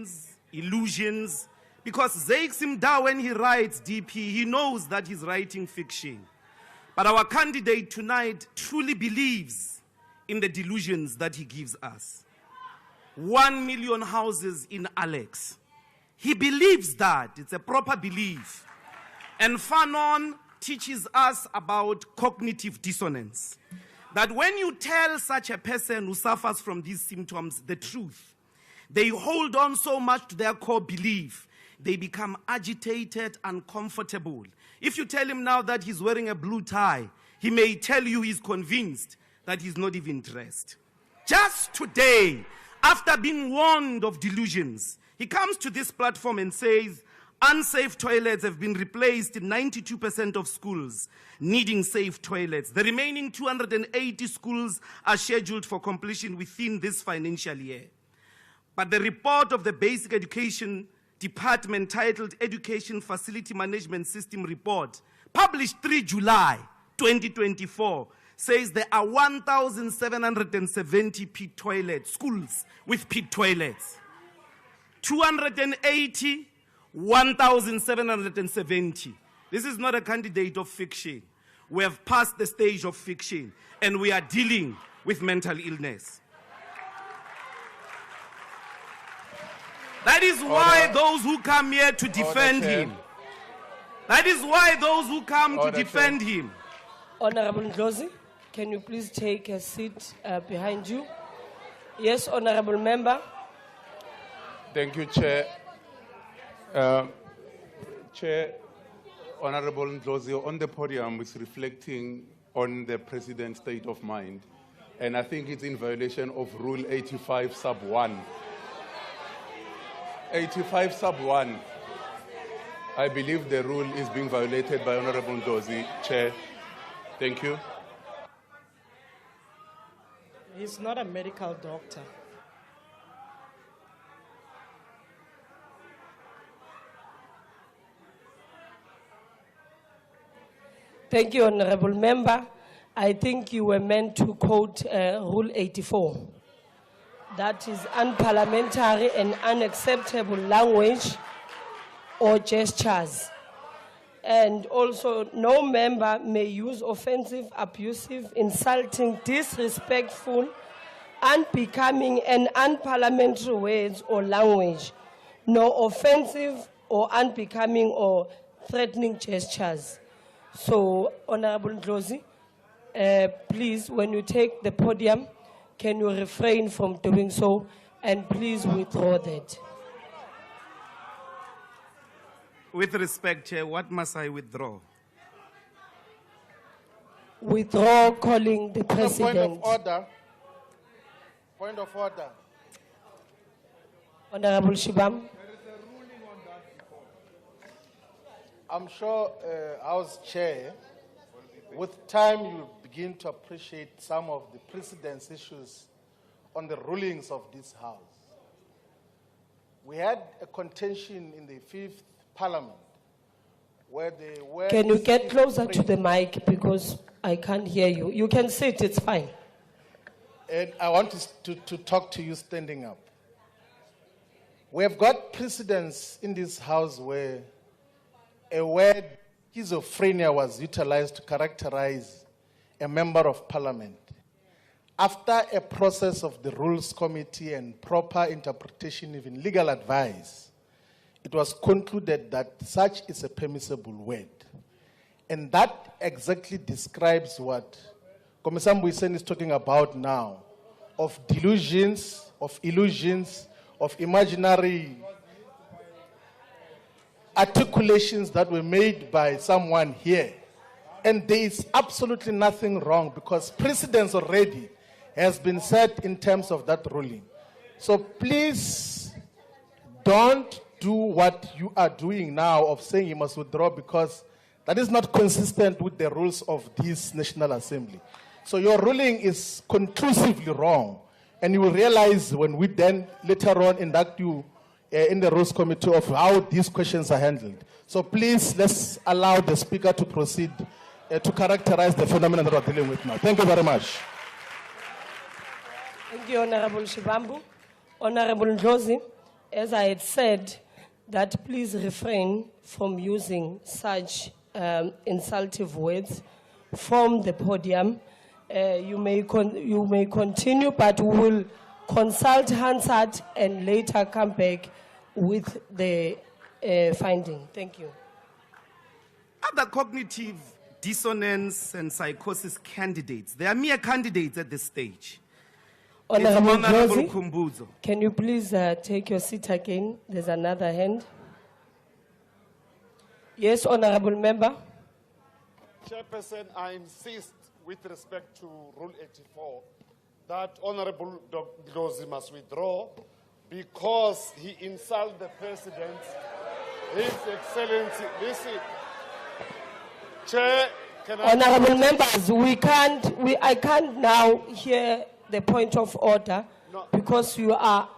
delusions, illusions, because Zakes Mda, when he writes DP, he knows that he's writing fiction. But our candidate tonight truly believes in the delusions that he gives us. 1 million houses in Alex. He believes that. It's a proper belief. And Fanon teaches us about cognitive dissonance. That when you tell such a person who suffers from these symptoms the truth, they hold on so much to their core belief, they become agitated, uncomfortable. If you tell him now that he's wearing a blue tie, he may tell you he's convinced that he's not even dressed. Just today, after being warned of delusions, he comes to this platform and says, unsafe toilets have been replaced in 92% of schools needing safe toilets. The remaining 280 schools are scheduled for completion within this financial year. But the report of the Basic Education Department titled Education Facility Management System Report, published 3 July 2024, says there are 1,770 pit toilets, schools with pit toilets. 280, 1,770. This is not a candidate of fiction. We have passed the stage of fiction, and we are dealing with mental illness. That is why those who come here to defend him, that is why those who come to defend him. Honorable Ndlozi, can you please take a seat behind you? Yes, honorable member. Thank you, Chair. Chair, Honorable Ndlozi, on the podium is reflecting on the President's state of mind, and I think it's in violation of Rule 85 sub 1. 85 sub 1. I believe the rule is being violated by Honorable Ndlozi. Chair, thank you. He's not a medical doctor. Thank you, honorable member. I think you were meant to quote Rule 84. That is unparliamentary and unacceptable language or gestures. And also, no member may use offensive, abusive, insulting, disrespectful, unbecoming, and unparliamentary words or language, nor offensive or unbecoming or threatening gestures. So, Honorable Ndlozi, please, when you take the podium, can you refrain from doing so, and please withdraw that. With respect, Chair, what must I withdraw? Withdraw calling the President. Point of order. Point of order. Honorable Shibam. I'm sure, House Chair, with time you begin to appreciate some of the precedence issues on the rulings of this House. We had a contention in the 5th Parliament where they were... Can you get closer to the mic because I can't hear you? You can sit, it's fine. And I want to talk to you standing up. We have got precedence in this House where a word schizophrenia was utilized to characterize a member of Parliament. After a process of the Rules Committee and proper interpretation, even legal advice, it was concluded that such is a permissible word. And that exactly describes what Commissioner Mbuisen is talking about now, of delusions, of illusions, of imaginary articulations that were made by someone here. And there is absolutely nothing wrong because precedence already has been set in terms of that ruling. So please don't do what you are doing now of saying you must withdraw because that is not consistent with the rules of this National Assembly. So your ruling is conclusively wrong. And you will realize when we then later on induct you in the Rules Committee of how these questions are handled. So please, let's allow the Speaker to proceed to characterize the phenomenon that we're dealing with now. Thank you very much. Thank you, Honorable Shibambu. Honorable Ndlozi, as I had said, that please refrain from using such insultive words from the podium. You may continue, but we will consult Hansard and later come back with the finding. Thank you. Other cognitive dissonance and psychosis candidates, they are mere candidates at this stage. Honorable Honorable Ndlozi, Kumbuzo. can you please take your seat again? There's another hand. Yes, Honorable Member. Chairperson, I insist with respect to Rule 84 that Honorable Ndlozi must withdraw because he insulted the President, His Excellency. Listen, Chair, can I... Honorable members, I can't now hear the point of order because you are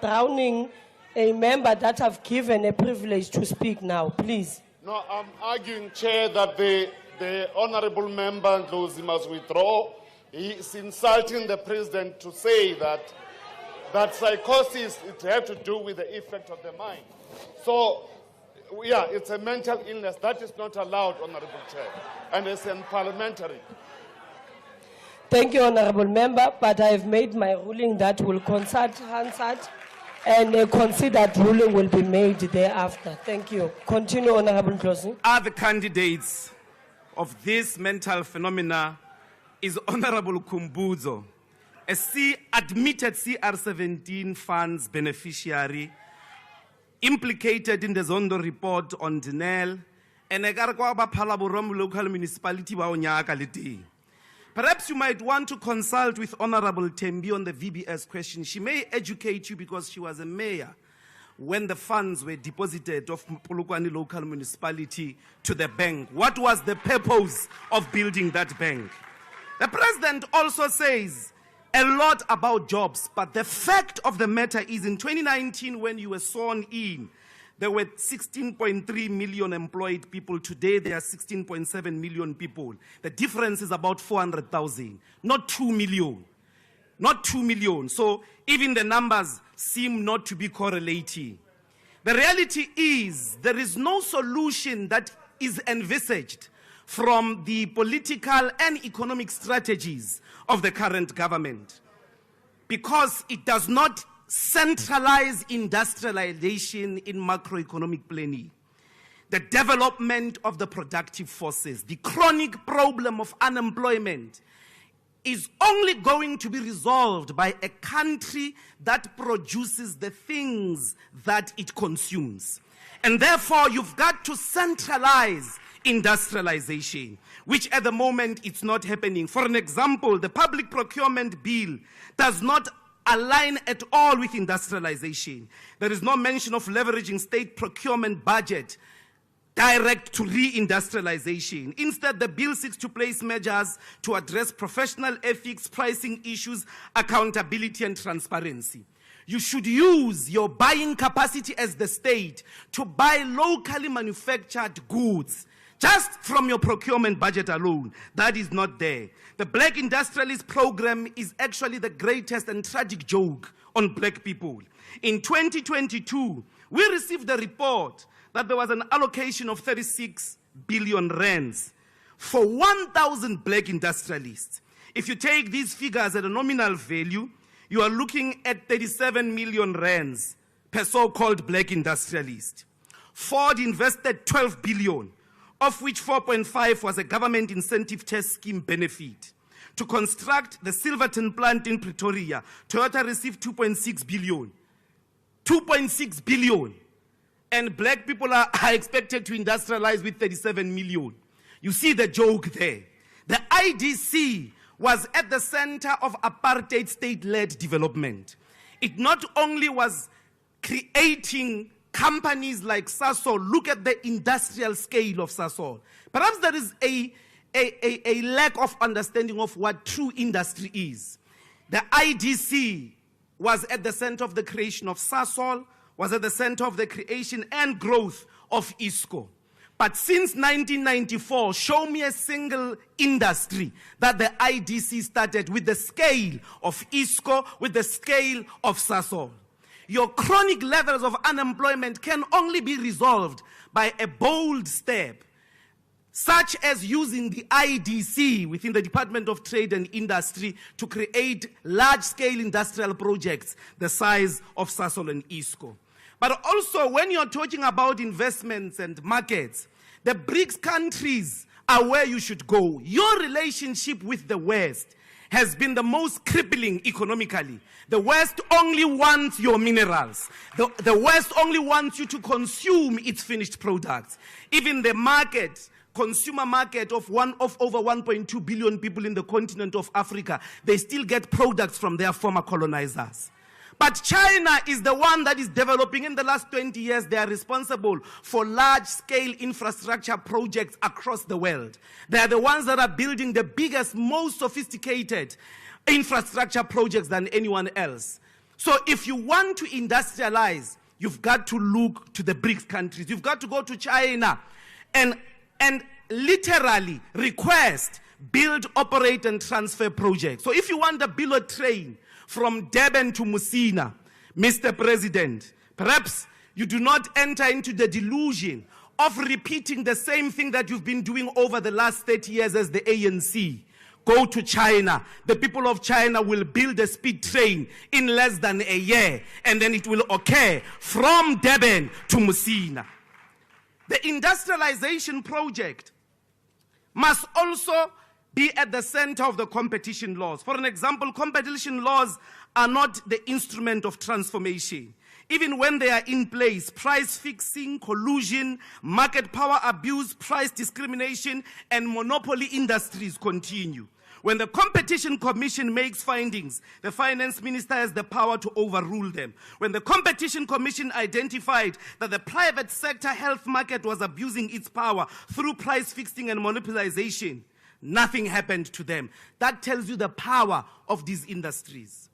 drowning a member that have given a privilege to speak now. Please. No, I'm arguing, Chair, that the Honorable Member Ndlozi must withdraw. He is insulting the President to say that psychosis, it has to do with the effect of the mind. So, yeah, it's a mental illness. That is not allowed, Honorable Chair, and it's unparliamentary. Thank you, Honorable Member, but I have made my ruling that will consult Hansard and a considered ruling will be made thereafter. Thank you. Continue, Honorable Ndlozi. Other candidates of this mental phenomena is Honorable Kumbuzo, a admitted CR17 funds beneficiary, implicated in the Zondo report on Denel, and a local municipality. Perhaps you might want to consult with Honorable Tembi on the VBS question. She may educate you because she was a mayor when the funds were deposited of Polokwane local municipality to the bank. What was the purpose of building that bank? The President also says a lot about jobs, but the fact of the matter is in 2019 when you were sworn in, there were 16.3 million employed people. Today, there are 16.7 million people. The difference is about 400,000, not 2 million. Not 2 million. So even the numbers seem not to be correlating. The reality is there is no solution that is envisaged from the political and economic strategies of the current government because it does not centralize industrialization in macroeconomic planning, the development of the productive forces. The chronic problem of unemployment is only going to be resolved by a country that produces the things that it consumes. And therefore, you've got to centralize industrialization, which at the moment it's not happening. For an example, the public procurement bill does not align at all with industrialization. There is no mention of leveraging state procurement budget direct to reindustrialization. Instead, the bill seeks to place measures to address professional ethics, pricing issues, accountability, and transparency. You should use your buying capacity as the state to buy locally manufactured goods just from your procurement budget alone. That is not there. The Black Industrialist Program is actually the greatest and tragic joke on black people. In 2022, we received a report that there was an allocation of 36 billion rands for 1,000 black industrialists. If you take these figures at a nominal value, you are looking at 37 million rands per so-called black industrialist. Ford invested 12 billion, of which 4.5 was a government incentive test scheme benefit. To construct the Silverton plant in Pretoria, Toyota received 2.6 billion. 2.6 billion. And black people are expected to industrialize with 37 million. You see the joke there. The IDC was at the center of apartheid state-led development. It not only was creating companies like Sasol. Look at the industrial scale of Sasol. Perhaps there is a lack of understanding of what true industry is. The IDC was at the center of the creation of Sasol, was at the center of the creation and growth of ISCO. But since 1994, show me a single industry that the IDC started with the scale of ISCO, with the scale of Sasol. your chronic levels of unemployment can only be resolved by a bold step, such as using the IDC within the Department of Trade and Industry to create large-scale industrial projects the size of Sasol and ISCO. But also, when you're talking about investments and markets, the BRICS countries are where you should go. Your relationship with the West has been the most crippling economically. The West only wants your minerals. The West only wants you to consume its finished products. Even the market, consumer market of over 1.2 billion people in the continent of Africa, they still get products from their former colonizers. But China is the one that is developing. In the last 20 years, they are responsible for large-scale infrastructure projects across the world. They are the ones that are building the biggest, most sophisticated infrastructure projects than anyone else. So if you want to industrialize, you've got to look to the BRICS countries. You've got to go to China and literally request build, operate, and transfer projects. So if you want a billet train from Durban to Musina, Mr. President, perhaps you do not enter into the delusion of repeating the same thing that you've been doing over the last 30 years as the ANC. Go to China. The people of China will build a speed train in less than a year, and then it will occur from Durban to Musina. The industrialization project must also be at the center of the competition laws. For an example, competition laws are not the instrument of transformation. Even when they are in place, price fixing, collusion, market power abuse, price discrimination, and monopoly industries continue. When the Competition Commission makes findings, the Finance Minister has the power to overrule them. When the Competition Commission identified that the private sector health market was abusing its power through price fixing and monopolization, nothing happened to them. That tells you the power of these industries.